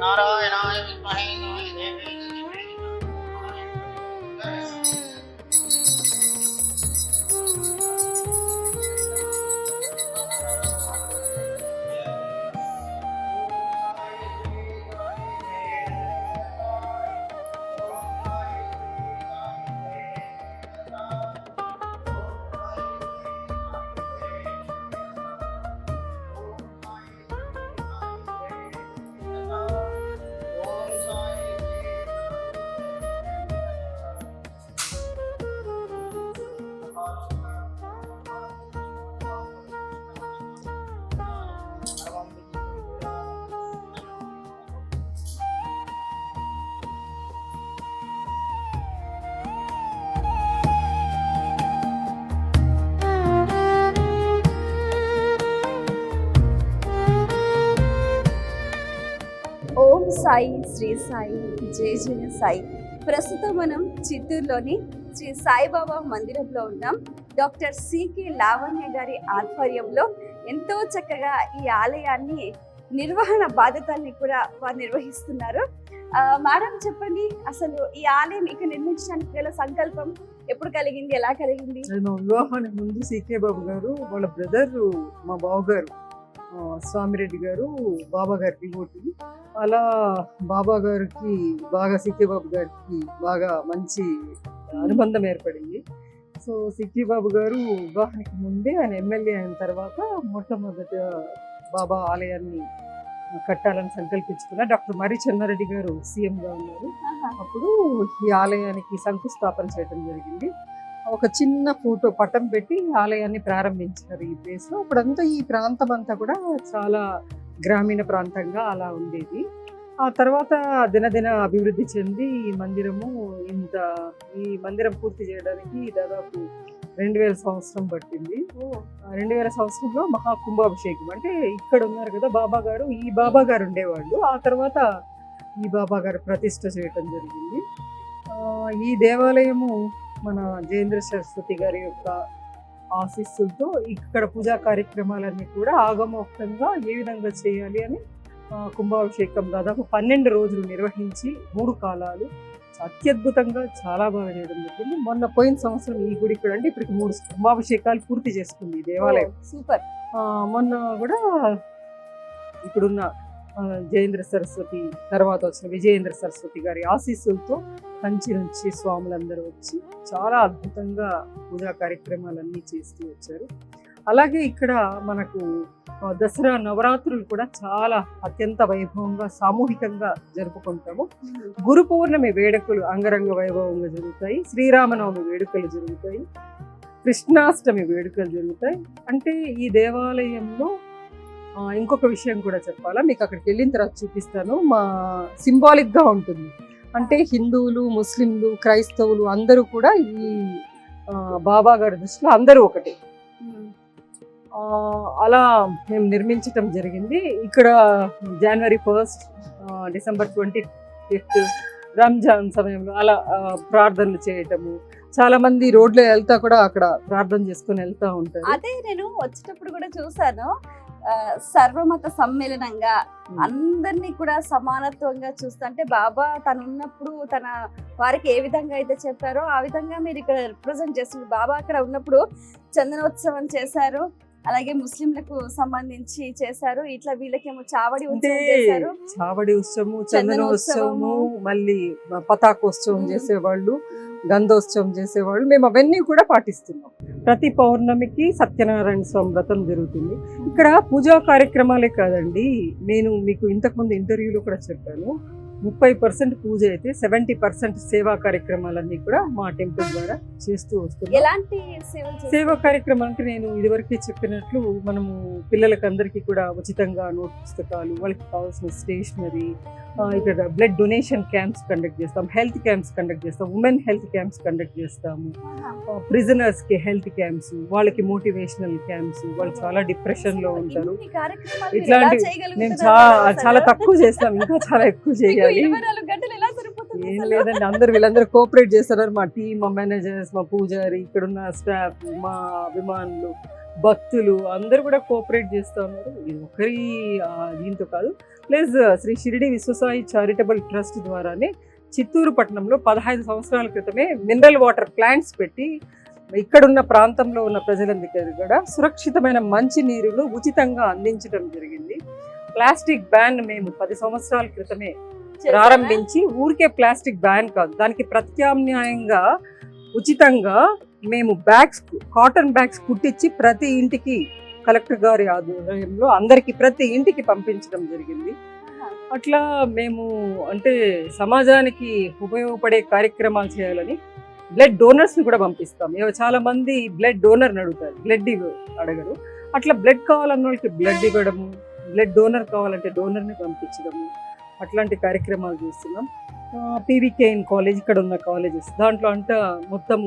नारायणाय विद्महे ఓం సాయి శ్రీ సాయి జయ జయ సాయి. ప్రస్తుతం మనం చిత్తూరులోని శ్రీ సాయిబాబా మందిరంలో ఉన్నాం. డాక్టర్ సికే లావణ్య గారి ఆధ్వర్యంలో ఎంతో చక్కగా ఈ ఆలయాన్ని నిర్వహణ బాధ్యతల్ని కూడా వారు నిర్వహిస్తున్నారు. మేడం చెప్పండి, అసలు ఈ ఆలయం ఇక్కడ నిర్మించడానికి గల సంకల్పం ఎప్పుడు కలిగింది, ఎలా కలిగింది? వివాహానికి ముందు సికే బాబు గారు వాళ్ళ బ్రదర్ మా బావగారు స్వామిరెడ్డి గారు బాబా గారి డివోటీ. అలా బాబా గారికి బాగా సిక్కి బాబు గారికి బాగా మంచి అనుబంధం ఏర్పడింది. సో సిక్కి బాబు గారు వివాహానికి ముందే ఆయన ఎమ్మెల్యే అయిన తర్వాత మొట్టమొదట బాబా ఆలయాన్ని కట్టాలని సంకల్పించుకున్నారు. డాక్టర్ మర్రి చెన్నారెడ్డి గారు సీఎంగా ఉన్నారు. అప్పుడు ఈ ఆలయానికి శంకుస్థాపన చేయడం జరిగింది. ఒక చిన్న ఫోటో పటం పెట్టి ఆలయాన్ని ప్రారంభించారు ఈ ప్లేస్లో. అప్పుడంతా ఈ ప్రాంతం అంతా కూడా చాలా గ్రామీణ ప్రాంతంగా అలా ఉండేది. ఆ తర్వాత దినదిన అభివృద్ధి చెంది ఈ మందిరం పూర్తి చేయడానికి దాదాపు 2000 సంవత్సరం పట్టింది. 2000 సంవత్సరంలో మహాకుంభాభిషేకం, అంటే ఇక్కడ ఉన్నారు కదా బాబా గారు, ఈ బాబా గారు ఉండేవాళ్ళు. ఆ తర్వాత ఈ బాబా గారు ప్రతిష్ఠ చేయటం జరిగింది. ఈ దేవాలయము మన జయేంద్ర సరస్వతి గారి యొక్క ఆశీస్సులతో ఇక్కడ పూజా కార్యక్రమాలన్నీ కూడా ఆగమోక్తంగా ఏ విధంగా చేయాలి అని కుంభాభిషేకం దాదాపు 12 రోజులు నిర్వహించి 3 కాలాలు అత్యద్భుతంగా చాలా బాగా చేయడం జరిగింది. మొన్న పోయిన సంవత్సరం ఈ గుడి కూడా అంటే ఇప్పటికి 3 కుంభాభిషేకాలు పూర్తి చేసుకుంది ఈ దేవాలయం. సూపర్. మొన్న కూడా ఇప్పుడున్న జయేంద్ర సరస్వతి తర్వాత వచ్చిన విజయేంద్ర సరస్వతి గారి ఆశీస్సులతో కంచి నుంచి స్వాములందరూ వచ్చి చాలా అద్భుతంగా పూజా కార్యక్రమాలన్నీ చేస్తూ వచ్చారు. అలాగే ఇక్కడ మనకు దసరా నవరాత్రులు కూడా చాలా అత్యంత వైభవంగా సామూహికంగా జరుపుకుంటాము. గురు పౌర్ణమి వేడుకలు అంగరంగ వైభవంగా జరుగుతాయి. శ్రీరామనవమి వేడుకలు జరుగుతాయి. కృష్ణాష్టమి వేడుకలు జరుగుతాయి. అంటే ఈ దేవాలయంలో ఇంకొక విషయం కూడా చెప్పాలా, మీకు అక్కడికి వెళ్ళిన తర్వాత చూపిస్తాను. మా సింబాలిక్గా ఉంటుంది. అంటే హిందువులు, ముస్లింలు, క్రైస్తవులు అందరూ కూడా ఈ బాబా గారి దృష్టిలో అందరూ ఒకటే. అలా మేము నిర్మించటం జరిగింది. ఇక్కడ జనవరి 1 డిసెంబర్ 25 రంజాన్ సమయంలో అలా ప్రార్థనలు చేయటము. చాలా మంది రోడ్లో వెళ్తా కూడా అక్కడ ప్రార్థన చేసుకుని వెళ్తా ఉంటారు. అదే నేను వచ్చేటప్పుడు కూడా చూసాను, సర్వమత సమ్మేళనంగా అందరినీ కూడా సమానత్వంగా చూస్తుంటే బాబా తను ఉన్నప్పుడు తన వారికి ఏ విధంగా అయితే చెప్పారో ఆ విధంగా మీరు ఇక్కడ రిప్రజెంట్ చేస్తున్నారు. బాబా అక్కడ ఉన్నప్పుడు చందనోత్సవం చేశారు, అలాగే ముస్లింలకు సంబంధించి చేశారు. ఇట్లా వీళ్ళకేమో చావడి అంటే ఉత్సవం చేశారు. చావడి ఉత్సవము, చందనోత్సవము, చందనోత్సవము, మళ్ళీ పతాకోత్సవం చేసేవాళ్ళు, గంధోత్సవం చేసేవాళ్ళు. మేము అవన్నీ కూడా పాటిస్తున్నాం. ప్రతి పౌర్ణమికి సత్యనారాయణ స్వామి వ్రతం జరుగుతుంది. ఇక్కడ పూజా కార్యక్రమాలే కాదండి, నేను మీకు ఇంతకుముందు ఇంటర్వ్యూలో కూడా చెప్పాను, 30% పూజ అయితే 70% సేవా కార్యక్రమాలన్నీ కూడా మా టెంపుల్ ద్వారా చేస్తూ వస్తున్నాం. ఎలాంటి సేవలు చేస్తారు? సేవా కార్యక్రమం అంటే నేను ఇదివరకే చెప్పినట్లు మనము పిల్లలకి అందరికీ కూడా ఉచితంగా నోట్ పుస్తకాలు, వాళ్ళకి కావాల్సిన స్టేషనరీ, ఇక్కడ బ్లడ్ డొనేషన్ క్యాంప్స్ కండక్ట్ చేస్తాం, హెల్త్ క్యాంప్స్ కండక్ట్ చేస్తాం, ఉమెన్ హెల్త్ క్యాంప్స్ కండక్ట్ చేస్తాము, ప్రిజనర్స్కి హెల్త్ క్యాంప్స్, వాళ్ళకి మోటివేషనల్ క్యాంప్స్, వాళ్ళు చాలా డిప్రెషన్లో ఉంటారు. ఇన్ని కార్యక్రమాలు మీరు ఇట్లాంటి ఎలా చేయగలుగుతున్నారు మేము అసలు? చాలా తక్కువ చేస్తాం, ఇంకా చాలా ఎక్కువ మీకు చేయాలి. 24 గంటలు ఎలా సరిపోతుంది ఏం అసలు? లేదండి, వీళ్ళందరూ కోఆపరేట్ చేస్తున్నారు. మా టీం, మా మేనేజర్స్, మా పూజారి, ఇక్కడున్న స్టాఫ్, మా అభిమానులు, భక్తులు అందరూ కూడా కోఆపరేట్ చేస్తూ ఉన్నారు. ఇది ఒకరి దీంతో కాదు. Plus Shri Shirdi Vishwasai charitable trust ద్వారానే చిత్తూరు పట్టణంలో 15 సంవత్సరాల క్రితమే మినరల్ వాటర్ ప్లాంట్స్ పెట్టి ఇక్కడున్న ప్రాంతంలో ఉన్న ప్రజలందరికీ కూడా సురక్షితమైన మంచి నీరును ఉచితంగా అందించడం జరిగింది. ప్లాస్టిక్ బ్యాన్ మేము 10 సంవత్సరాల క్రితమే ప్రారంభించి, ఊరికే ప్లాస్టిక్ బ్యాన్ కాదు, దానికి ప్రత్యామ్నాయంగా ఉచితంగా మేము బ్యాగ్స్, కాటన్ బ్యాగ్స్ కుట్టించి ప్రతి ఇంటికి కలెక్టర్ గారి ఆధ్వర్యంలో అందరికి ప్రతి ఇంటికి పంపించడం జరిగింది. అట్లా మేము అంటే సమాజానికి ఉపయోగపడే కార్యక్రమాలు చేయాలని బ్లడ్ డోనర్స్ని కూడా పంపిస్తాం. చాలా మంది బ్లడ్ డోనర్ని అడుగుతారు, బ్లడ్ అడగరు. అట్లా బ్లడ్ కావాలన్న వాళ్ళకి బ్లడ్ ఇవ్వడము, బ్లడ్ డోనర్ కావాలంటే డోనర్ని పంపించడము, అట్లాంటి కార్యక్రమాలు చేస్తున్నాం. పీవీకేఎన్ కాలేజ్, ఇక్కడ ఉన్న కాలేజెస్ దాంట్లో అంతా మొత్తం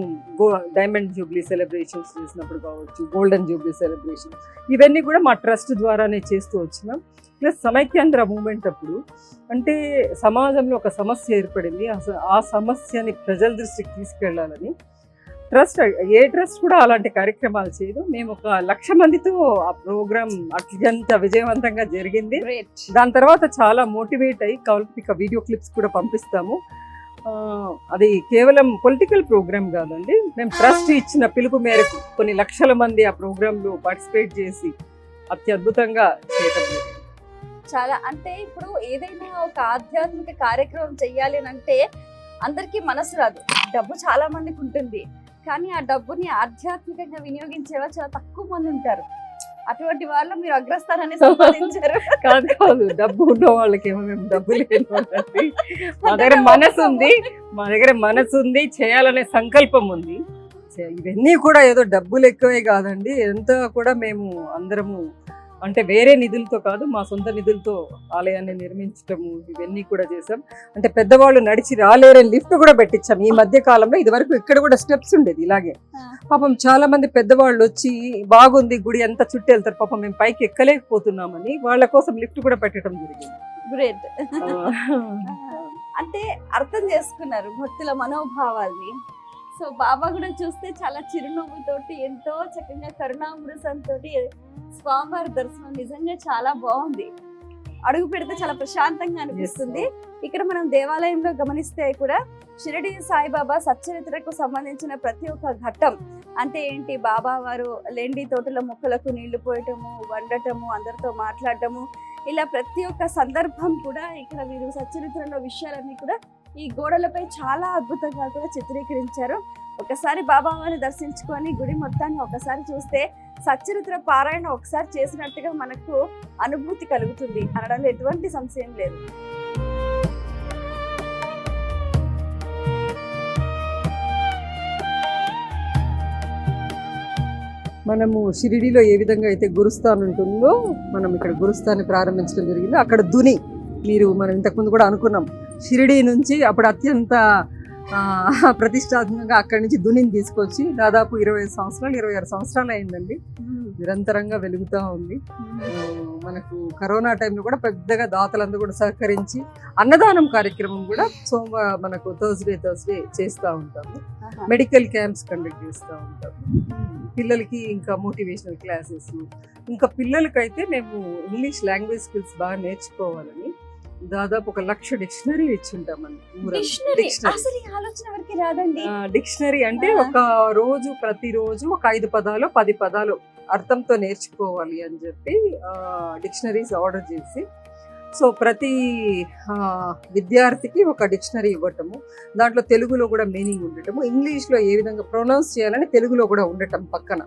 డైమండ్ జూబ్లీ సెలబ్రేషన్స్ చేసినప్పుడు కావచ్చు, గోల్డెన్ జూబ్లీ సెలబ్రేషన్స్, ఇవన్నీ కూడా మా ట్రస్ట్ ద్వారానే చేస్తూ వచ్చినాం. ప్లస్ సమైక్యాంధ్ర మూమెంట్ అప్పుడు అంటే సమాజంలో ఒక సమస్య ఏర్పడింది, ఆ సమస్యని ప్రజల దృష్టికి తీసుకెళ్లాలని ట్రస్ట్, ఏ ట్రస్ట్ కూడా అలాంటి కార్యక్రమాలు చేయదు. మేము 1,00,000 మందితో ఆ ప్రోగ్రామ్ అత్యంత విజయవంతంగా జరిగింది. దాని తర్వాత చాలా మోటివేట్ అయ్యి కావాల్సిన వీడియో క్లిప్స్ కూడా పంపిస్తాము. అది కేవలం పొలిటికల్ ప్రోగ్రామ్ కాదండి, మేము ట్రస్ట్ ఇచ్చిన పిలుపు మేరకు కొన్ని లక్షల మంది ఆ ప్రోగ్రాంలో పార్టిసిపేట్ చేసి అత్యద్భుతంగా చేయటం జరిగింది. చాలా అంటే ఇప్పుడు ఏదైనా ఒక ఆధ్యాత్మిక కార్యక్రమం చెయ్యాలి అని అంటే అందరికీ మనసు రాదు, డబ్బు చాలా మందికి ఉంటుంది, కానీ ఆ డబ్బుని ఆధ్యాత్మికంగా వినియోగించేవారు చాలా తక్కువ మంది ఉంటారు. అటువంటి వాళ్ళు మీరు అగ్రస్థానాన్ని సంపాదించారు. కాదు, డబ్బు ఉన్న వాళ్ళకి ఏమో మేము డబ్బు లేదు, మా దగ్గర మనసు ఉంది, చేయాలనే సంకల్పం ఉంది. ఇవన్నీ కూడా ఏదో డబ్బులు ఎక్కువే కాదండి, ఎంత కూడా మేము అందరము అంటే వేరే నిధులతో కాదు, మా సొంత నిధులతో ఆలయాన్ని నిర్మించటము ఇవన్నీ కూడా చేసాం. అంటే పెద్దవాళ్ళు నడిచి రాలేరని లిఫ్ట్ కూడా పెట్టించాం ఈ మధ్య కాలంలో. ఇది వరకు ఇక్కడ కూడా స్టెప్స్ ఉండేది ఇలాగే. పాపం చాలా మంది పెద్దవాళ్ళు వచ్చి బాగుంది గుడి ఎంత చుట్టూ వెళ్తారు, పాపం మేము పైకి ఎక్కలేకపోతున్నామని వాళ్ళ కోసం లిఫ్ట్ కూడా పెట్టడం జరిగింది. గ్రేట్. అంటే అర్థం చేసుకున్నారు భక్తుల మనోభావాల్ని. సో బాబా కూడా చూస్తే చాలా చిరునవ్వుతోటి ఎంతో చక్కగా కరుణామృతంతో స్వామివారి దర్శనం నిజంగా చాలా బాగుంది. అడుగు పెడితే చాలా ప్రశాంతంగా అనిపిస్తుంది. ఇక్కడ మనం దేవాలయంలో గమనిస్తే కూడా షిరిడి సాయిబాబా సచ్చరిత్రకు సంబంధించిన ప్రతి ఒక్క ఘట్టం అంటే ఏంటి, బాబా వారు లెండి తోటల మొక్కలకు నీళ్లు పోయటము, వండటము, అందరితో మాట్లాడటము, ఇలా ప్రతి ఒక్క సందర్భం కూడా ఇక్కడ వీరు సచ్చరిత్రలో విషయాలన్నీ కూడా ఈ గోడలపై చాలా అద్భుతంగా కూడా చిత్రీకరించారు. ఒకసారి బాబా వారిని దర్శించుకొని గుడి మొత్తాన్ని ఒకసారి చూస్తే సచ్చరిత్ర పారాయణ ఒకసారి చేసినట్టుగా మనకు అనుభూతి కలుగుతుంది అనడంలో ఎటువంటి సంశయం లేదు. మనము షిరిడిలో ఏ విధంగా అయితే గురుస్థాన్ ఉంటుందో మనం ఇక్కడ గురుస్థాన్ని ప్రారంభించడం జరిగింది. అక్కడ దుని మనం ఇంతకుముందు కూడా అనుకున్నాం, షిరిడి నుంచి అప్పుడు అత్యంత ప్రతిష్టాత్మకంగా అక్కడి నుంచి దునిని తీసుకొచ్చి దాదాపు 26 సంవత్సరాలు అయిందండి, నిరంతరంగా వెలుగుతూ ఉంది. మనకు కరోనా టైంలో కూడా పెద్దగా దాతలందరూ కూడా సహకరించి అన్నదానం కార్యక్రమం కూడా మనకు థర్స్డే చేస్తూ ఉంటాము. మెడికల్ క్యాంప్స్ కండక్ట్ చేస్తూ ఉంటాము. పిల్లలకి ఇంకా మోటివేషనల్ క్లాసెస్, ఇంకా పిల్లలకైతే మేము ఇంగ్లీష్ లాంగ్వేజ్ స్కిల్స్ బాగా నేర్చుకోవాలని దాదాపు 1,00,000 డిక్షనరీ ఇచ్చుంటామండి. డిక్షనరీ అసలు ఈ ఆలోచన ఎవరికి రాదండి. డిక్షనరీ అంటే ప్రతిరోజు ఒక 5 పదాలు 10 పదాలు అర్థంతో నేర్చుకోవాలి అని చెప్పి డిక్షనరీస్ ఆర్డర్ చేసి, సో ప్రతి విద్యార్థికి ఒక డిక్షనరీ ఇవ్వటము, దాంట్లో తెలుగులో కూడా మీనింగ్ ఉండటము, ఇంగ్లీష్లో ఏ విధంగా ప్రొనౌన్స్ చేయాలని తెలుగులో కూడా ఉండటం పక్కన,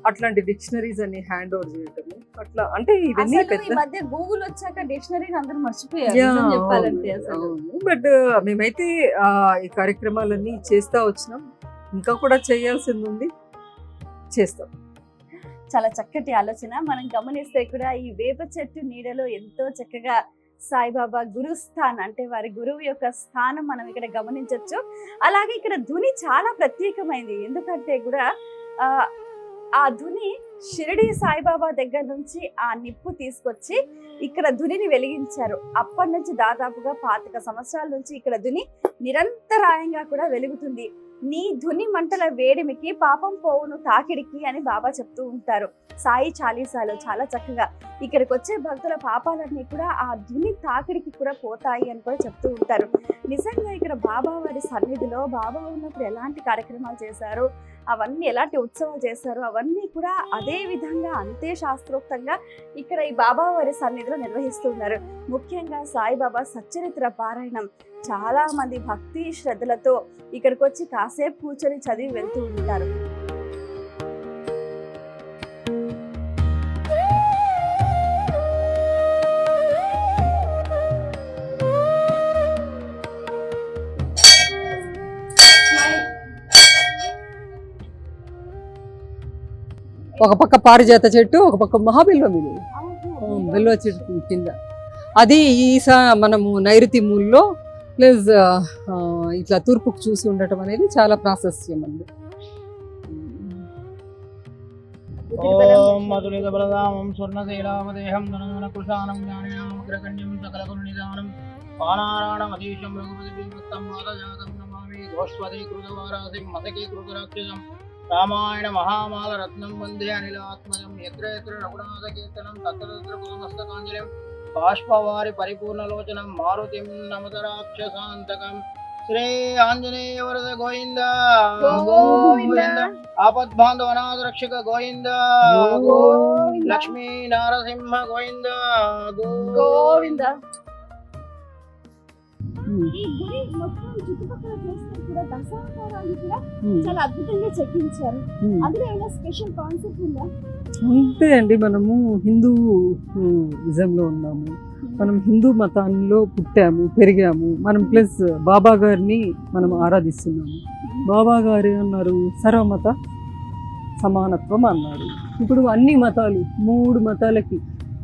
అట్లాంటి డిక్షనరీస్ అన్ని హ్యాండ్ ఓవర్ చేయటము. అట్లా అంటే ఇవన్నీ పెద్ద గూగుల్ వచ్చాక డిక్షనరీని అందరూ మర్చిపోయారు చెప్పాలంటే అసలు. బట్ మేమైతే ఈ కార్యక్రమాలన్నీ చేస్తా వచ్చినాం, ఇంకా కూడా చేయాల్సింది ఉంది, చేస్తాం. చాలా చక్కటి ఆలోచన. మనం గమనిస్తే కూడా ఈ వేప చెట్టు నీడలో ఎంతో చక్కగా సాయిబాబా గురుస్థాన్ అంటే వారి గురువు యొక్క స్థానం మనం ఇక్కడ గమనించవచ్చు. అలాగే ఇక్కడ ధుని చాలా ప్రత్యేకమైంది, ఎందుకంటే కూడా ఆ ధుని షిరిడి సాయిబాబా దగ్గర నుంచి ఆ నిప్పు తీసుకొచ్చి ఇక్కడ ధునిని వెలిగించారు. అప్పటి నుంచి దాదాపుగా 25 సంవత్సరాల నుంచి ఇక్కడ ధుని నిరంతరాయంగా కూడా వెలుగుతుంది. నీ ధుని మంటల వేడిమికి పాపం పోవును తాకిడికి అని బాబా చెప్తూ ఉంటారు. సాయి చాలీసాలో చాలా చక్కగా ఇక్కడికి వచ్చే భక్తుల పాపాలన్నీ కూడా ఆ ధుని తాకిడికి కూడా పోతాయి అని కూడా చెప్తూ ఉంటారు. నిజంగా ఇక్కడ బాబా వారి సన్నిధిలో బాబా ఉన్నప్పుడు ఎలాంటి కార్యక్రమాలు చేశారు, అవన్నీ ఎలాంటి ఉత్సవాలు చేశారు, అవన్నీ కూడా అదే విధంగా అంతే శాస్త్రోక్తంగా ఇక్కడ ఈ బాబా వారి సన్నిధిలో నిర్వహిస్తున్నారు. ముఖ్యంగా సాయిబాబా సచ్చరిత్ర పారాయణం చాలా మంది భక్తి శ్రద్ధలతో ఇక్కడికి వచ్చి కాసేపు కూర్చొని చదివి వెళ్తూ ఉంటారు. ఒక పక్క పారిజాత చెట్టు, ఒక పక్క మహాబిల్వ బిల్వ చెట్టు కింద, అది మనము నైరుతి మూల్లో ప్లస్ ఇట్లా తూర్పుకు చూసి ఉండటం అనేది చాలా ప్రాశస్త్యం అండి. ఓం మధులిత బలదామం స్వర్ణశైలామదేహం ధనమున కృషానం జ్ఞానేనామగ్రగణ్యం సకలగుణనిదానం పానారాణం అధీశం రఘుపతి భీమత్తం మాతజాతం నమామి గోష్పతి కృతవారాసిం మతకీ కృతరాక్షసం రామాయణ మహామాల రత్నం వందే అనిలాత్మజం యత్ర యత్ర రఘునాథ కీర్తనం తత్ర తత్ర కుసుమస్తకాంజలిం బాష్పవారి పరిపూర్ణలోచనం మారుతిం నమత రాక్షసాంతకం. శ్రీ ఆంజనేయ వరద గోవింద గోవింద, ఆపద్బాంధవనాథ రక్షక గోవింద గోవింద, లక్ష్మీ నారసింహ గోవింద గోవింద. ఈ గుడి మొత్తం చుట్టుపక్కల చూస్తే కూడా దశావతారాలు కూడా చాలా అద్భుతంగా చెక్కించారు. అందులో ఏమైనా స్పెషల్ కాన్సెప్ట్ ఉందా? అంతే అండి, మనము హిందూ నిజంలో ఉన్నాము, మనం హిందూ మతాల్లో పుట్టాము పెరిగాము మనం, ప్లస్ బాబా గారిని మనం ఆరాధిస్తున్నాము. బాబా గారు అన్నారు సర్వమత సమానత్వం అన్నారు. ఇప్పుడు అన్ని మతాలు 3 మతాలకి,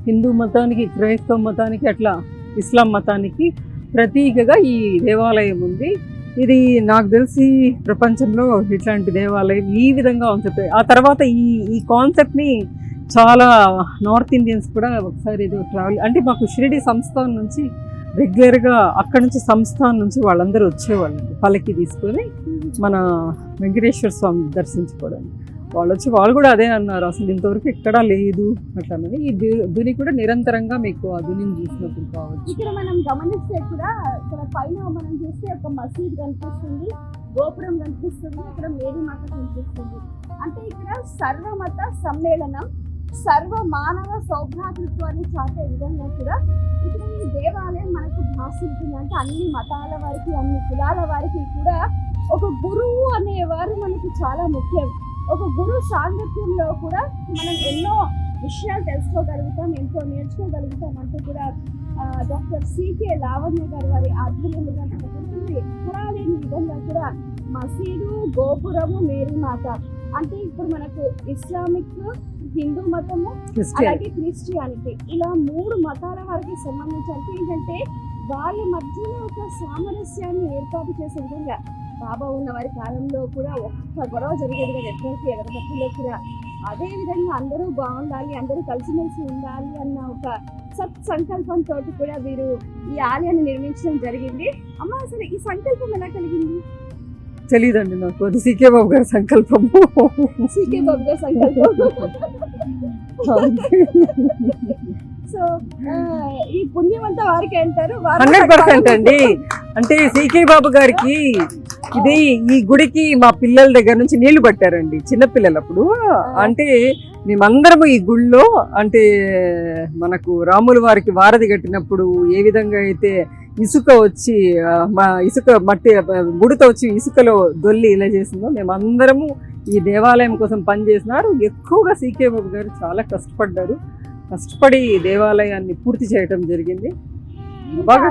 హిందూ మతానికి, క్రైస్తవ మతానికి, అట్లా ఇస్లాం మతానికి ప్రతీకగా ఈ దేవాలయం ఉంది. ఇది నాకు తెలిసి ప్రపంచంలో ఇట్లాంటి దేవాలయం ఈ విధంగా ఉంటుంది. ఆ తర్వాత ఈ కాన్సెప్ట్ని చాలా నార్త్ ఇండియన్స్ కూడా ఒకసారి ఏదో ట్రావెల్ అంటే మాకు షిరిడి సంస్థానం నుంచి రెగ్యులర్గా అక్కడ నుంచి సంస్థానం నుంచి వాళ్ళందరూ వచ్చేవాళ్ళు పల్లకి తీసుకొని మన వెంకటేశ్వర స్వామి దర్శించుకోవడానికి. వాళ్ళు కూడా అదే అన్నారు, అసలు ఇంతవరకు ఎక్కడా లేదు అట్లానని. ఈ ధుని కూడా నిరంతరంగా మీకు ఆ ధునిని చూసినప్పుడు కావచ్చు. ఇక్కడ మనం గమనిస్తే కూడా ఇక్కడ పైన మనం చూస్తే ఒక మసీద్ కనిపిస్తుంది, గోపురం కనిపిస్తుంది, అక్కడ మేరీ మాత కనిపిస్తుంది. అంటే ఇక్కడ సర్వమత సమ్మేళనం, సర్వ మానవ సౌభ్రాతృత్వాన్ని చాటే విధంగా కూడా ఇక్కడ ఈ దేవాలయం మనకు భాషిస్తుంది. అంటే అన్ని మతాల వారికి, అన్ని కులాల వారికి కూడా ఒక గురువు అనేవారు మనకు చాలా ముఖ్యం. ఒక గురు సాంగత్యంలో కూడా మనం ఎన్నో విషయాలు తెలుసుకోగలుగుతాం, ఎంతో నేర్చుకోగలుగుతాం. అంటూ కూడా డాక్టర్ సికే లావణ్య గారు వారి ఆధ్వర్యంలో ఎక్కడా లేని విధంగా కూడా మసీదు, గోపురము, మేరీ మాత. అంటే ఇప్పుడు మనకు ఇస్లామిక్, హిందూ మతము, అలాగే క్రిస్టియానిటీ, ఇలా 3 మతాల వారికి సంబంధించి అంటే ఏంటంటే వాళ్ళ మధ్యలో ఒక సామరస్యాన్ని ఏర్పాటు చేసే విధంగా బాబా ఉన్న వారి కాలంలో కూడా ఒక్క గొడవ జరిగేది కదా ఎక్కడికి ఎగరపట్టిలో కూడా. అదే విధంగా అందరూ బాగుండాలి, అందరూ కలిసిమెలిసి ఉండాలి అన్న ఒక సత్సంకల్పంతో కూడా వీరు ఈ ఆలయాన్ని నిర్మించడం జరిగింది. అమ్మ, అసలు ఈ సంకల్పం ఎలా కలిగింది? తెలీదండి నాకు, అది సీకే బాబు గారి సంకల్పము. సీకే బాబు గారి సంకల్పం. సో ఈ పుణ్యం అంతా వారికి అంటారు. 100% అండి. అంటే సీకే బాబు గారికి ఇది ఈ గుడికి మా పిల్లల దగ్గర నుంచి నీళ్లు పట్టారండి చిన్నపిల్లలప్పుడు. అంటే మేమందరము ఈ గుళ్ళో అంటే మనకు రాముల వారికి వారధి కట్టినప్పుడు ఏ విధంగా అయితే ఇసుక వచ్చి మా ఇసుక మట్టి గుడితో వచ్చి ఇసుకలో దొల్లి ఇలా చేసిందో మేమందరము ఈ దేవాలయం కోసం పనిచేసినారు. ఎక్కువగా సీకే బాబు గారు చాలా కష్టపడ్డారు. కష్టపడి దేవాలయాన్ని పూర్తి చేయడం జరిగింది. బాగా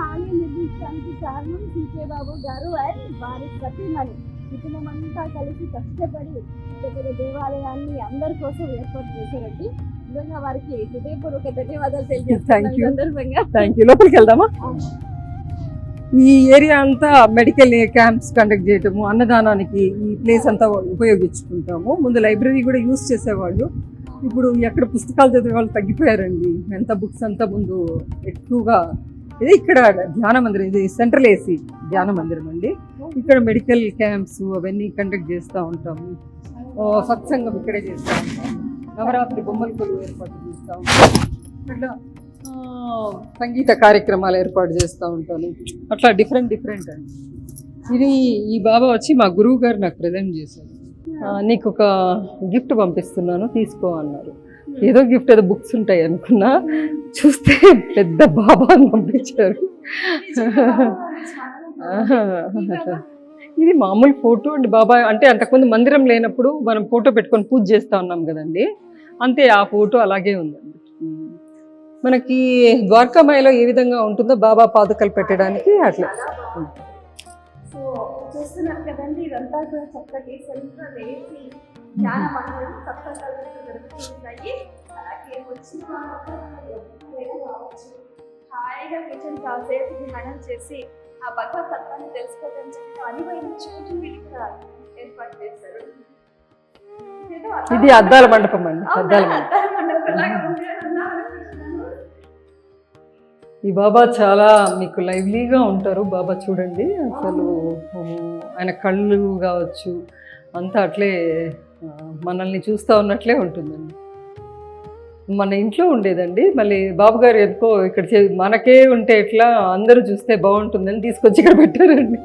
ఆలయం నిర్మించడానికి కారణం సీకే బాబు గారు అండ్ వారి సతీమణి కుటుంబం అంతా కలిసి కష్టపడి పెద్ద దేవాలయాన్ని అందరి కోసం ఏర్పాటు చేశారండి. నిజంగా వారికి హృదయపూర్వక ధన్యవాదాలు తెలియజేస్తున్నాను సందర్భంగా. Thank you. లోపలికి వెళ్దామా? ఈ ఏరియా అంతా మెడికల్ క్యాంప్స్ కండక్ట్ చేయటము, అన్నదానానికి ఈ ప్లేస్ అంతా ఉపయోగించుకుంటాము. ముందు లైబ్రరీ కూడా యూజ్ చేసేవాళ్ళు. ఇప్పుడు ఎక్కడ పుస్తకాలు చదివే వాళ్ళు తగ్గిపోయారండి. ఎంత బుక్స్ అంతా ముందు ఎక్కువగా ఇది ఇక్కడ ధ్యాన మందిరం, ఇది సెంట్రల్ ఏసీ ధ్యాన మందిరం అండి. ఇక్కడ మెడికల్ క్యాంప్స్ అవన్నీ కండక్ట్ చేస్తూ ఉంటాము. సత్సంగం ఇక్కడే చేస్తూ ఉంటాము. నవరాత్రి బొమ్మల కొలువు ఏర్పాటు చేస్తూ ఉంటాము. అట్లా సంగీత కార్యక్రమాలు ఏర్పాటు చేస్తూ ఉంటాను. అట్లా డిఫరెంట్ అండి. ఇది ఈ బాబా వచ్చి మా గురువు గారు నాకు ప్రజెంట్ చేశారు. నీకు ఒక గిఫ్ట్ పంపిస్తున్నాను తీసుకో అన్నారు. ఏదో గిఫ్ట్, ఏదో బుక్స్ ఉంటాయి అనుకున్నా, చూస్తే పెద్ద బాబా అని పంపించారు. ఇది మామూలు ఫోటో అండి. బాబా అంటే అంతకుముందు మందిరం లేనప్పుడు మనం ఫోటో పెట్టుకొని పూజ చేస్తూ ఉన్నాం కదండి, అంతే ఆ ఫోటో అలాగే ఉందండి. మనకి ద్వారకామాయలో ఏ విధంగా ఉంటుందో బాబా పాదుకలు పెట్టడానికి అట్లా. సో చూస్తున్నారు కదండి, ఇదంతా కూడా చక్కటి సెంట్రల్ ఏసీ ధ్యాన మందిరం సప్తాహాలు జరుగుతుంటాయి. అలాగే వచ్చిన వాళ్ళందరూ రావచ్చు, హాయిగా కూర్చొని కాసేపు ధ్యానం చేసి ఆ భగవత్ తత్వాన్ని తెలుసుకోవడం చెప్పి అనువైన చోటు వీళ్ళకి ఏర్పాటు చేశారు. ఇది అద్దాల మండపం అండి. అద్దాల మండపం లాగా ఉంది. ఈ బాబా చాలా మీకు లైవ్లీగా ఉంటారు. బాబా చూడండి, అసలు ఆయన కళ్ళు కావచ్చు అంతా అట్లే మనల్ని చూస్తూ ఉన్నట్లే ఉంటుందండి. మన ఇంట్లో ఉండేదండి. మళ్ళీ బాబు గారు ఎందుకో ఇక్కడ మనకే ఉంటే ఎట్లా, అందరూ చూస్తే బాగుంటుందని తీసుకొచ్చి ఇక్కడ పెట్టారండి.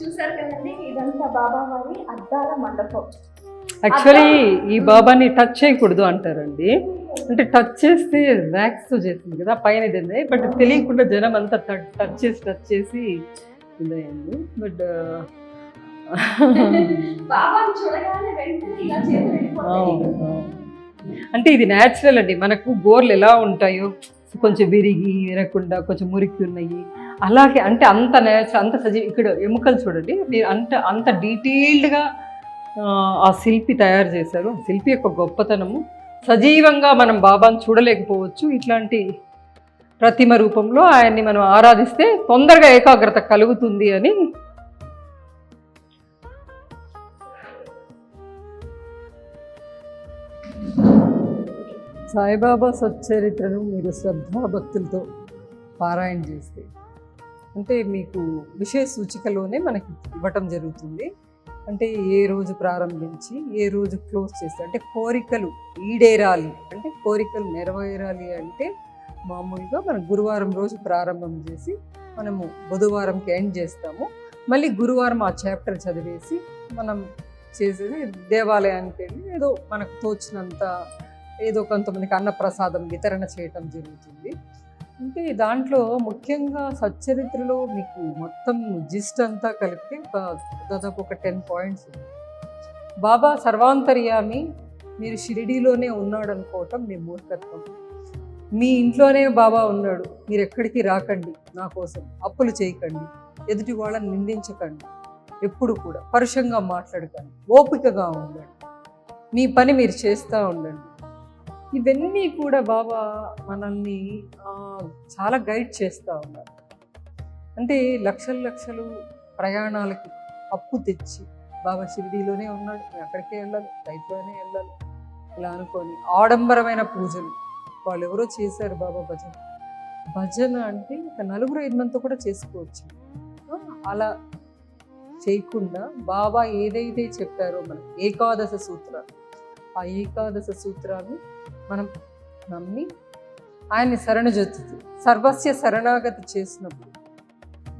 చూసారు కదండి, ఇదంతా బాబా వారి అద్దాల మండపం. యాక్చువల్లీ ఈ బాబాని టచ్ చేయకూడదు అంటారండి. అంటే టచ్ చేస్తే వ్యాక్స్తో చేసింది కదా పైన ఇదే, బట్ తెలియకుండా జనం అంతా టచ్ చేసి ఇదయింది. బట్ అంటే ఇది న్యాచురల్ అండి. మనకు గోర్లు ఎలా ఉంటాయో కొంచెం విరిగి విరగకుండా కొంచెం మురికి ఉన్నాయి, అలాగే అంటే అంత న్యాచురల్, అంత సజీవ. ఇక్కడ ఎముకలు చూడండి, మీరు అంత డీటెయిల్డ్గా ఆ శిల్పి తయారు చేశారు. శిల్పి యొక్క గొప్పతనము, సజీవంగా మనం బాబాను చూడలేకపోవచ్చు. ఇట్లాంటి ప్రతిమ రూపంలో ఆయన్ని మనం ఆరాధిస్తే తొందరగా ఏకాగ్రత కలుగుతుంది అని. సాయిబాబా సచ్చరిత్రను మీరు శ్రద్ధాభక్తులతో పారాయణ చేస్తే అంటే మీకు విషయ సూచికలోనే మనకి ఇవ్వటం జరుగుతుంది. అంటే ఏ రోజు ప్రారంభించి ఏ రోజు క్లోజ్ చేస్తే, అంటే కోరికలు ఈడేరాలి, అంటే కోరికలు నెరవేరాలి అంటే మామూలుగా మనం గురువారం రోజు ప్రారంభం చేసి మనము బుధవారంకి ఎండ్ చేస్తాము. మళ్ళీ గురువారం ఆ చాప్టర్ చదివేసి మనం చేసేది దేవాలయానికి వెళ్ళి ఏదో మనకు తోచినంత ఏదో కొంతమందికి అన్నప్రసాదం వితరణ చేయటం జరుగుతుంది. అంటే దాంట్లో ముఖ్యంగా సచ్చరిత్రలో మీకు మొత్తం జిస్ట్ అంతా కలిపితే దాదాపు ఒక 10 పాయింట్స్ ఉంది. బాబా సర్వాంతర్యామి, మీరు షిరిడీలోనే ఉన్నాడు అనుకోవటం మీ మూర్ఖత్వం. మీ ఇంట్లోనే బాబా ఉన్నాడు, మీరు ఎక్కడికి రాకండి, నా కోసం అప్పులు చేయకండి, ఎదుటి వాళ్ళని నిందించకండి, ఎప్పుడు కూడా పరుషంగా మాట్లాడకండి, ఓపికగా ఉండండి, మీ పని మీరు చేస్తూ ఉండండి. ఇవన్నీ కూడా బాబా మనల్ని చాలా గైడ్ చేస్తూ ఉన్నారు. అంటే లక్షలు ప్రయాణాలకి అప్పు తెచ్చి బాబా షిరిడీలోనే ఉన్నాడు, అక్కడికే వెళ్ళాలి, లైఫ్లోనే వెళ్ళాలి ఇలా అనుకొని ఆడంబరమైన పూజలు వాళ్ళు ఎవరో చేశారు. బాబా భజన అంటే ఒక 4-5 మందితో కూడా చేసుకోవచ్చు. అలా చేయకుండా బాబా ఏదైతే చెప్పారో మనకి ఏకాదశ సూత్రాలు, ఆ ఏకాదశ సూత్రాన్ని మనం నమ్మి ఆయన్ని సర్వస్య శరణాగతి చేసినప్పుడు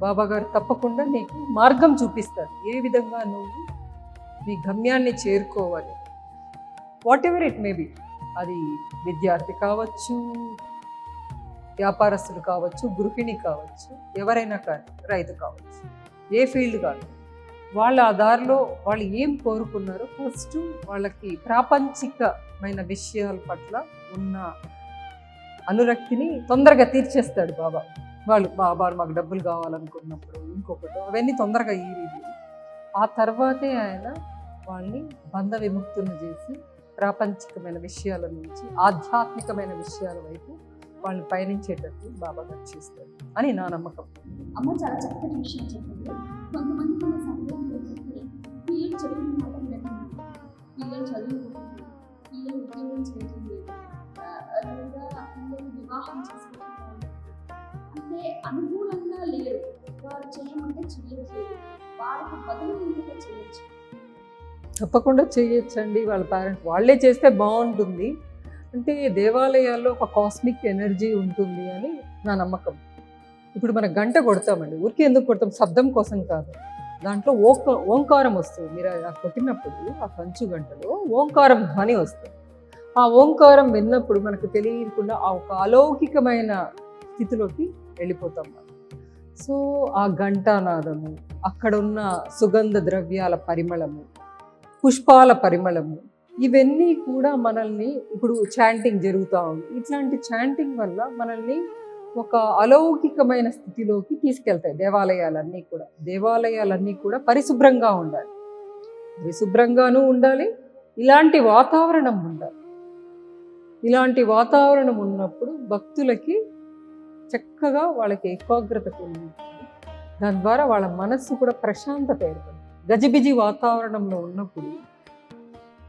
బాబాగారు తప్పకుండా నీకు మార్గం చూపిస్తారు, ఏ విధంగా నువ్వు నీ గమ్యాన్ని చేరుకోవాలి. What ever it may be, అది విద్యార్థి కావచ్చు, వ్యాపారస్తులు కావచ్చు, గృహిణి కావచ్చు, ఎవరైనా కానీ, రైతు కావచ్చు, ఏ ఫీల్డ్ కాదు, వాళ్ళ ఆ దారిలో వాళ్ళు ఏం కోరుకున్నారో ఫస్ట్ వాళ్ళకి ప్రాపంచికమైన విషయాల పట్ల ఉన్న అనురక్తిని తొందరగా తీర్చేస్తాడు బాబా. బాబా మాకు డబ్బులు కావాలనుకున్నప్పుడు ఇంకొకటి అవన్నీ తొందరగా ఈ రీతి. ఆ తర్వాతే ఆయన వాళ్ళని బంధ విముక్తులను చేసి ప్రాపంచికమైన విషయాల నుంచి ఆధ్యాత్మికమైన విషయాల వైపు వాళ్ళు పయనించేటట్టు బాబా చేస్తారు అని నా నమ్మకం. అమ్మ చాలా చక్కటి విషయం చెప్పింది. కొంతమంది మన సమయంలో పిల్లలు చదువు మాట వినకుండా, పిల్లలు చదువుకుంటుంది, పిల్లలు ఉద్యోగం చేయకుండా, లేదా పిల్లలు వివాహం చేసుకుంటున్నారు, అంటే అనుకూలంగా లేరు, వారు చేయమంటే చేయట్లేదు, వారికి బదులు ఇంకొక చేయొచ్చు. తప్పకుండా చేయొచ్చండి. వాళ్ళ పేరెంట్స్ వాళ్ళే చేస్తే బాగుంటుంది. అంటే దేవాలయాల్లో ఒక కాస్మిక్ ఎనర్జీ ఉంటుంది అని నా నమ్మకం. ఇప్పుడు మనం గంట కొడతామండి, ఊరికి ఎందుకు కొడతాం? శబ్దం కోసం కాదు. దాంట్లో ఓంకారం వస్తుంది. మీరు ఆ కొట్టినప్పుడు ఆ కంచు గంటలో ఓంకారం ధ్వని వస్తుంది. ఆ ఓంకారం విన్నప్పుడు మనకు తెలియకుండా ఆ ఒక అలౌకికమైన స్థితిలోకి వెళ్ళిపోతాం మనం. సో ఆ ఘంటానాదము, అక్కడ ఉన్న సుగంధ ద్రవ్యాల పరిమళము, పుష్పాల పరిమళము, ఇవన్నీ కూడా మనల్ని, ఇప్పుడు చాంటింగ్ జరుగుతూ ఉంది, ఇట్లాంటి చాంటింగ్ వల్ల మనల్ని ఒక అలౌకికమైన స్థితిలోకి తీసుకెళ్తాయి. దేవాలయాలన్నీ కూడా పరిశుభ్రంగా ఉండాలి, పరిశుభ్రంగానూ ఉండాలి, ఇలాంటి వాతావరణం ఉండాలి. ఇలాంటి వాతావరణం ఉన్నప్పుడు భక్తులకి చక్కగా వాళ్ళకి ఏకాగ్రత ఉంటుంది. దాని ద్వారా వాళ్ళ మనస్సు కూడా ప్రశాంతత ఏర్పడుతుంది. గజిబిజి వాతావరణంలో ఉన్నప్పుడు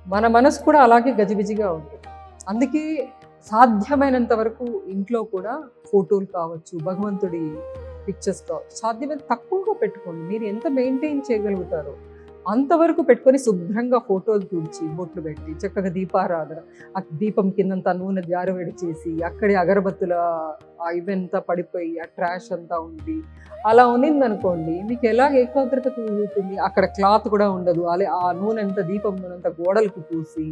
మన మనసు కూడా అలాగే గజిబిజిగా ఉంటుంది. అందుకే సాధ్యమైనంత వరకు ఇంట్లో కూడా ఫోటోలు కావచ్చు, భగవంతుడి పిక్చర్స్ కావచ్చు, సాధ్యమైన తక్కువగా పెట్టుకోండి. మీరు ఎంత మెయింటైన్ చేయగలుగుతారో అంతవరకు పెట్టుకొని శుభ్రంగా ఫోటోలు తుడిచి బొట్లు పెట్టి చక్కగా దీపారాధన, ఆ దీపం కిందంతా నూనె జారవేడి చేసి అక్కడే అగరబత్తుల ఇవంతా పడిపోయి ఆ ట్రాష్ అంతా ఉంది, అలా ఉన్నింది అనుకోండి, మీకు ఎలా ఏకాగ్రత కుదురుతుంది? అక్కడ క్లాత్ కూడా ఉండదు, ఆ నూనె అంతా, దీపం నూనె అంతా గోడలకు పూసి.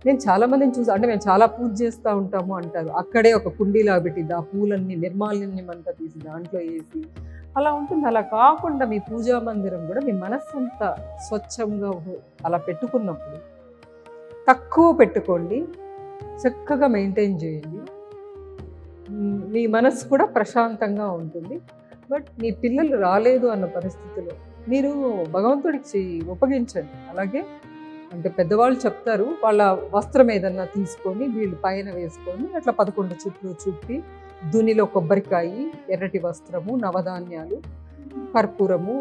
నేను చాలామందిని చూసి, అంటే మేము చాలా పూజ చేస్తూ ఉంటాము అంటారు, అక్కడే ఒక కుండీలా పెట్టి ఆ పూలన్నీ నిర్మాల్యం అంతా తీసి దాంట్లో వేసి అలా ఉంటుంది. అలా కాకుండా మీ పూజా మందిరం కూడా మీ మనస్సు అంతా స్వచ్ఛంగా అలా పెట్టుకున్నప్పుడు తక్కువ పెట్టుకోండి, చక్కగా మెయింటైన్ చేయండి, మీ మనస్సు కూడా ప్రశాంతంగా ఉంటుంది. బట్ మీ పిల్లలు రాలేదు అన్న పరిస్థితిలో మీరు భగవంతుడికి ఉపయోగించండి. అలాగే అంటే పెద్దవాళ్ళు చెప్తారు, వాళ్ళ వస్త్రం ఏదన్నా తీసుకొని వీళ్ళు పైన వేసుకొని అట్లా 11 చుట్లు చుట్టి దునిలో కొబ్బరికాయ, ఎర్రటి వస్త్రము, నవధాన్యాలు, కర్పూరము,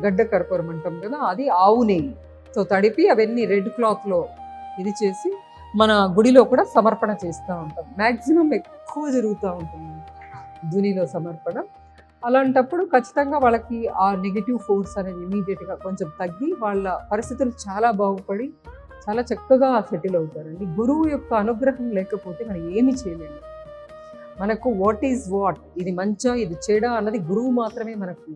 గడ్డ కర్పూరం అంటాం కదా, అది ఆవు నెయ్యితో తడిపి అవన్నీ రెడ్ క్లాత్లో ఇది చేసి మన గుడిలో కూడా సమర్పణ చేస్తూ ఉంటాం. మ్యాక్సిమం ఎక్కువ జరుగుతూ ఉంటుంది దునిలో సమర్పణ. అలాంటప్పుడు ఖచ్చితంగా వాళ్ళకి ఆ నెగిటివ్ ఫోర్స్ అనేది ఇమీడియట్గా కొంచెం తగ్గి వాళ్ళ పరిస్థితులు చాలా బాగుపడి చాలా చక్కగా సెటిల్ అవుతారండి. గురువు యొక్క అనుగ్రహం లేకపోతే మనం ఏమీ చేయలేము. మనకు వాట్ ఈజ్ వాట్, ఇది మంచా ఇది చెడా అన్నది గురువు మాత్రమే మనకు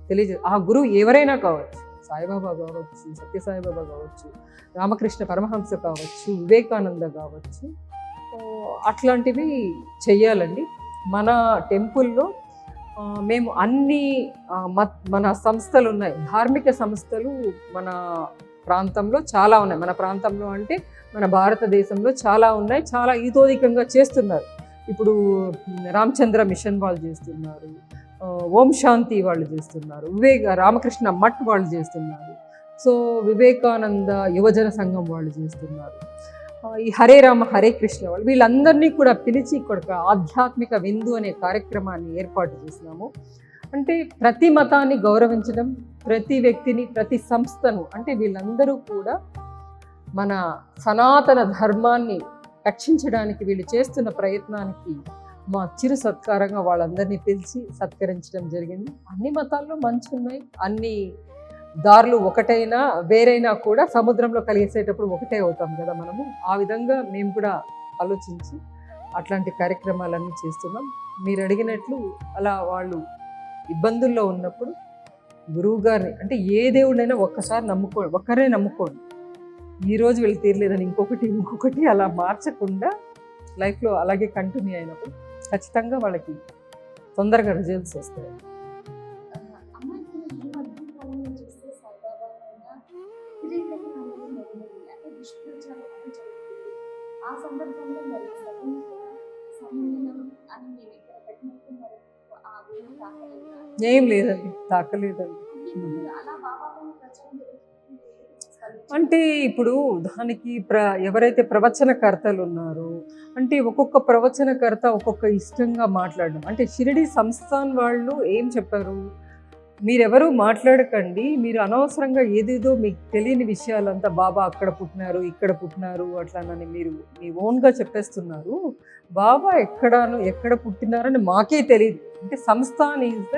తెలియజే. ఆ గురువు ఎవరైనా కావచ్చు, సాయిబాబా కావచ్చు, సత్యసాయిబాబా కావచ్చు, రామకృష్ణ పరమహంస కావచ్చు, వివేకానంద కావచ్చు, అట్లాంటివి చెయ్యాలండి. మన టెంపుల్లో మేము అన్ని మన సంస్థలు ఉన్నాయి, ధార్మిక సంస్థలు మన ప్రాంతంలో చాలా ఉన్నాయి. మన ప్రాంతంలో అంటే మన భారతదేశంలో చాలా ఉన్నాయి, చాలా ఈతోధికంగా చేస్తున్నారు. ఇప్పుడు రామచంద్ర మిషన్ వాళ్ళు చేస్తున్నారు, ఓం శాంతి వాళ్ళు చేస్తున్నారు, రామకృష్ణ మఠ్ వాళ్ళు చేస్తున్నారు, సో వివేకానంద యువజన సంఘం వాళ్ళు చేస్తున్నారు, ఈ హరే రామ హరే కృష్ణ వాళ్ళు, వీళ్ళందరినీ కూడా పిలిచి ఇక్కడ ఆధ్యాత్మిక విందు అనే కార్యక్రమాన్ని ఏర్పాటు చేసినాము. అంటే ప్రతి మతాన్ని గౌరవించడం, ప్రతి వ్యక్తిని, ప్రతి సంస్థను, అంటే వీళ్ళందరూ కూడా మన సనాతన ధర్మాన్ని రక్షించడానికి వీళ్ళు చేస్తున్న ప్రయత్నానికి మా చిరు సత్కారంగా వాళ్ళందరినీ పిలిచి సత్కరించడం జరిగింది. అన్ని మతాల్లో మంచి ఉన్నాయి, అన్ని దారులు ఒకటైనా వేరైనా కూడా సముద్రంలో కలిసేటప్పుడు ఒకటే అవుతాం కదా మనము. ఆ విధంగా మేము కూడా ఆలోచించి అట్లాంటి కార్యక్రమాలన్నీ చేస్తున్నాం. మీరు అడిగినట్లు అలా వాళ్ళు ఇబ్బందుల్లో ఉన్నప్పుడు గురువు గారిని, అంటే ఏ దేవుడైనా ఒక్కసారి ఒక్కరే నమ్ముకోండి. ఈరోజు వీళ్ళు తీరలేదని ఇంకొకటి అలా మార్చకుండా లైఫ్లో అలాగే కంటిన్యూ అయినప్పుడు ఖచ్చితంగా వాళ్ళకి తొందరగా రిజల్ట్స్ వస్తాయి. అమ్మ ఇప్పుడు ఈ మధ్య కాలంలో చూస్తే సాయిబాబా పైన వ్యతిరేకత అనేది మొదలైంది. అంటే దుష్ప్రచారం అనేది జరుగుతుంది. ఆ సందర్భంలో మరి సభను కూడా సమ్మేళనం అని మేము ఇక్కడ పెట్టినప్పుడు మరి ఆ వీడియో తాకలేదు. ఏం లేదండి, తాకలేదండి. ఇప్పుడు అలా బాబా పైన ప్రచారం జరుగుతుంది. అంటే ఇప్పుడు దానికి ఎవరైతే ప్రవచనకర్తలు ఉన్నారో, అంటే ఒక్కొక్క ప్రవచనకర్త ఒక్కొక్క ఇష్టంగా మాట్లాడడం. అంటే షిరిడి సంస్థాన్ వాళ్ళు ఏం చెప్పారు, మీరెవరూ మాట్లాడకండి, మీరు అనవసరంగా ఏదేదో మీకు తెలియని విషయాలంతా బాబా అక్కడ పుట్టినారు ఇక్కడ పుట్టినారు అట్లానని మీరు మీ ఓన్గా చెప్పేస్తున్నారు. బాబా ఎక్కడ పుట్టినారని మాకే తెలియదు. అంటే Samsthan is the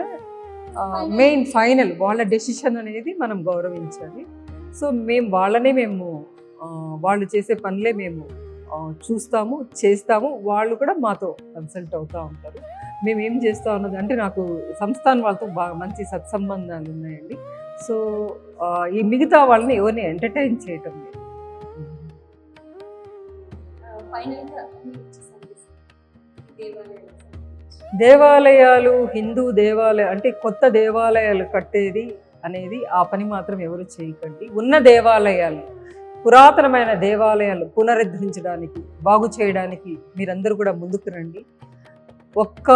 main final, వాళ్ళ డెసిషన్ అనేది మనం గౌరవించాలి. సో మేము వాళ్ళు చేసే పనులే మేము చూస్తాము, చేస్తాము. వాళ్ళు కూడా మాతో కన్సల్ట్ అవుతూ ఉంటారు. మేము ఏం చేస్తాం అన్నది, అంటే నాకు సంస్థాన్ వాళ్ళతో బాగా మంచి సత్సంబంధాలు ఉన్నాయండి. సో ఈ మిగతా వాళ్ళని ఎవరిని ఎంటర్టైన్ చేయటం లేదు. దేవాలయాలు, హిందూ దేవాలయాలు అంటే కొత్త దేవాలయాలు కట్టేది అనేది ఆ పని మాత్రం ఎవరు చేయకండి. ఉన్న దేవాలయాలు, పురాతనమైన దేవాలయాలు పునరుద్ధరించడానికి, బాగు చేయడానికి మీరందరూ కూడా ముందుకు రండి. ఒక్క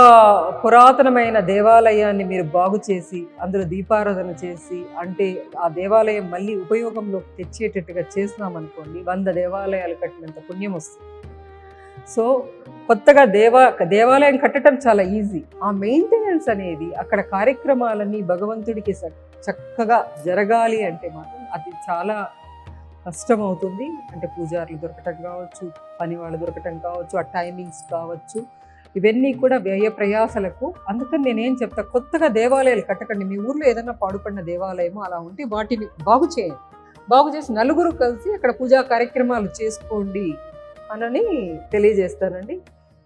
పురాతనమైన దేవాలయాన్ని మీరు బాగు చేసి అందులో దీపారాధన చేసి, అంటే ఆ దేవాలయం మళ్ళీ ఉపయోగంలోకి తెచ్చేటట్టుగా చేసినామనుకోండి, 100 దేవాలయాలు కట్టినంత పుణ్యం వస్తుంది. సో కొత్తగా దేవాలయం కట్టడం చాలా ఈజీ. ఆ మెయింటెనెన్స్ అనేది, అక్కడ కార్యక్రమాలన్నీ భగవంతుడికి చక్కగా జరగాలి అంటే మాత్రం అది చాలా కష్టం అవుతుంది. అంటే పూజారులు దొరకటం కావచ్చు, పని వాళ్ళు దొరకటం కావచ్చు, ఆ టైమింగ్స్ కావచ్చు, ఇవన్నీ కూడా వ్యయ ప్రయాసలకు. అందుకని నేనేం చెప్తా, కొత్తగా దేవాలయాలు కట్టకండి. మీ ఊర్లో ఏదైనా పాడుపడిన దేవాలయమో అలా ఉంటే వాటిని బాగు చేయండి. బాగు చేసి నలుగురు కలిసి అక్కడ పూజా కార్యక్రమాలు చేసుకోండి అని తెలియజేస్తానండి.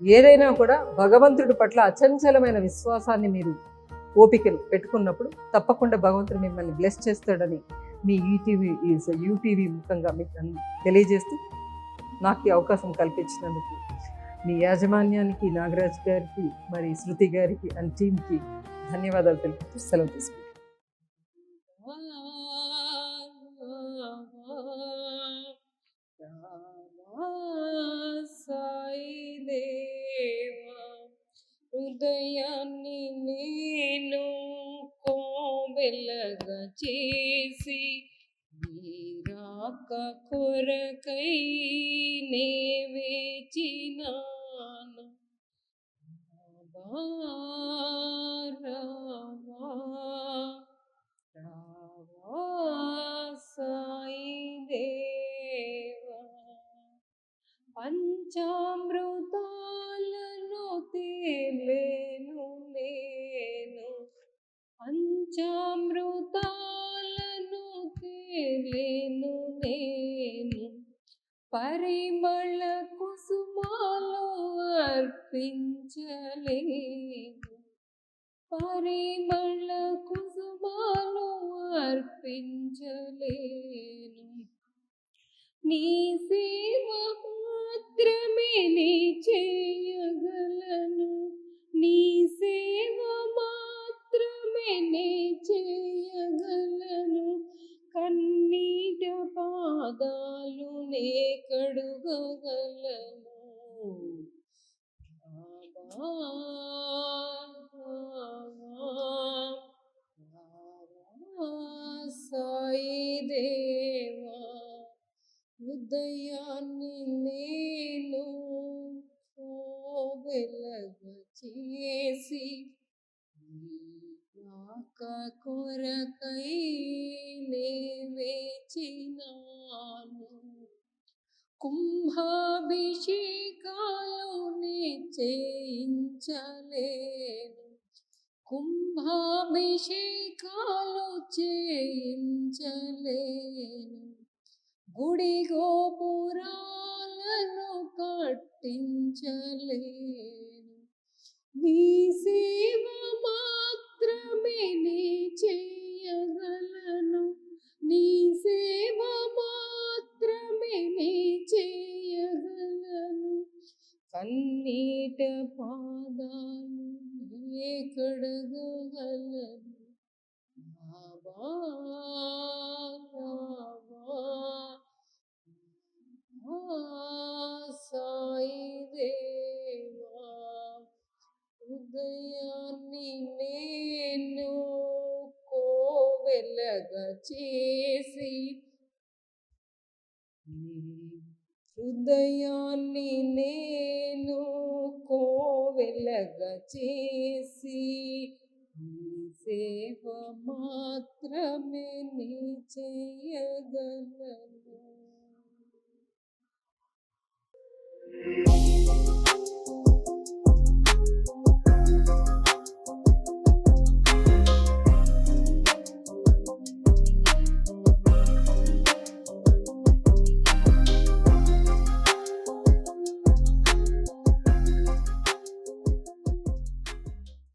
ఏదైనా కూడా భగవంతుడి పట్ల అచంచలమైన విశ్వాసాన్ని మీరు ఓపికలు పెట్టుకున్నప్పుడు తప్పకుండా భగవంతుడు మిమ్మల్ని బ్లెస్ చేస్తాడని మీ యూటీవీ ముఖంగా మీకు తెలియజేస్తూ, నాకు ఈ అవకాశం కల్పించినందుకు మీ యాజమాన్యానికి, నాగరాజ్ గారికి, మరి శృతి గారికి అండ్ టీమ్కి ధన్యవాదాలు తెలుపుతూ సెలవు తీసుకుంటాను. హృదయాన్ని నేను కోవెలగా చేసి, నీరాక కొరకై నే వేచినాను. రావా సాయి దేవా, పంచామృతాలను తేలేను నేను, పంచామృతాలను తేలేను నేను, పరిమళ కుసుమాలు అర్పించలేను, పరిమళ కుసుమాలు అర్పించలేను. నీ సేవ మాత్రమే నీ చేయగలను, నీ సేవ మాత్రమే నే చేయగలను, కన్నీట పాదాలు నే కడుగగలను. సాయి దేవా, హృదయాన్ని నేను కోవెలగా చేసి, నాక కొరకై నే వేచినాను. కుంభాభిషేకాలు నే చేయించలేను, కుంభాభిషేకాలు చేయించలేను, గుడి గోపురాలను కట్టించలేను. నీ సేవ మాత్రమే నే చేయగలను, నీ సేవ మాత్రమే నే చేయగలను. కన్నీట పాదాలు నే కడగగలను. నావా, నావా, నా సాయి దేవా, హృదయాన్ని నేను కోవెలగా చేసి, హృదయాన్ని నేను కోవెలగా చేసి, నీ సేవ మాత్రమే నీ చేయగలను.